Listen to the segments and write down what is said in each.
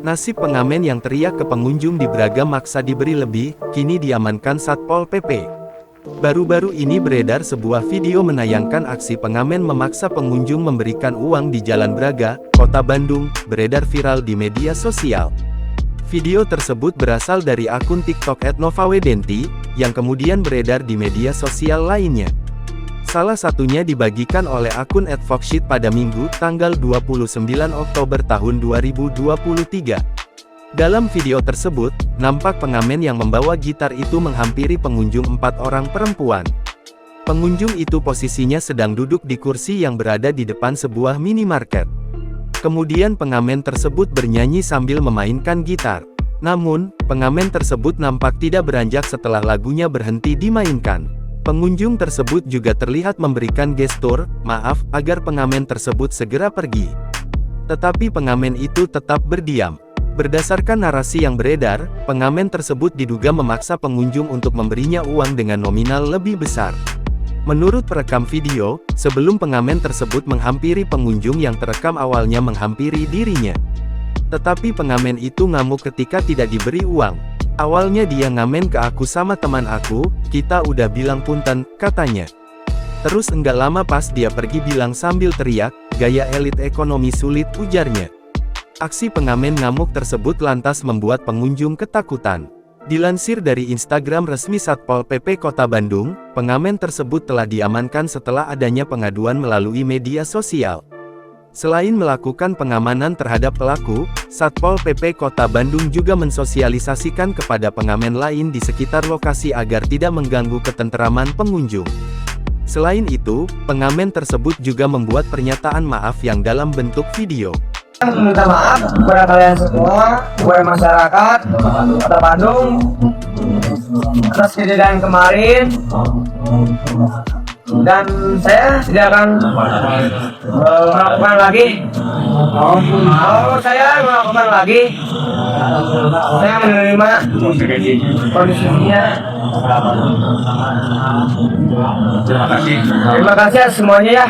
Nasib pengamen yang teriak ke pengunjung di Braga maksa diberi lebih, kini diamankan Satpol PP. Baru-baru ini beredar sebuah video menayangkan aksi pengamen memaksa pengunjung memberikan uang di Jalan Braga, Kota Bandung, beredar viral di media sosial. Video tersebut berasal dari akun TikTok @novawedenti, yang kemudian beredar di media sosial lainnya. Salah satunya dibagikan oleh akun @foxshit pada Minggu, tanggal 29 Oktober tahun 2023. Dalam video tersebut, nampak pengamen yang membawa gitar itu menghampiri pengunjung 4 orang perempuan. Pengunjung itu posisinya sedang duduk di kursi yang berada di depan sebuah minimarket. Kemudian pengamen tersebut bernyanyi sambil memainkan gitar. Namun, pengamen tersebut nampak tidak beranjak setelah lagunya berhenti dimainkan. Pengunjung tersebut juga terlihat memberikan gestur maaf agar pengamen tersebut segera pergi. Tetapi pengamen itu tetap berdiam. Berdasarkan narasi yang beredar, pengamen tersebut diduga memaksa pengunjung untuk memberinya uang dengan nominal lebih besar. Menurut perekam video, sebelum pengamen tersebut menghampiri pengunjung yang terekam awalnya menghampiri dirinya. Tetapi pengamen itu ngamuk ketika tidak diberi uang. Awalnya dia ngamen ke aku sama teman aku, kita udah bilang punten, katanya. Terus enggak lama pas dia pergi bilang sambil teriak, gaya elit ekonomi sulit, ujarnya. Aksi pengamen ngamuk tersebut lantas membuat pengunjung ketakutan. Dilansir dari Instagram resmi Satpol PP Kota Bandung, pengamen tersebut telah diamankan setelah adanya pengaduan melalui media sosial. Selain melakukan pengamanan terhadap pelaku, Satpol PP Kota Bandung juga mensosialisasikan kepada pengamen lain di sekitar lokasi agar tidak mengganggu ketenteraman pengunjung. Selain itu, pengamen tersebut juga membuat pernyataan maaf yang dalam bentuk video. Minta maaf kepada kalian semua, kepada masyarakat Kota Bandung atas kejadian kemarin, dan saya tidak akan melakukan lagi. Kalau saya melakukan lagi, saya menerima kondisinya. Terima kasih semuanya ya.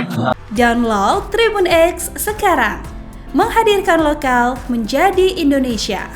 Download Tribun X sekarang, menghadirkan lokal menjadi Indonesia.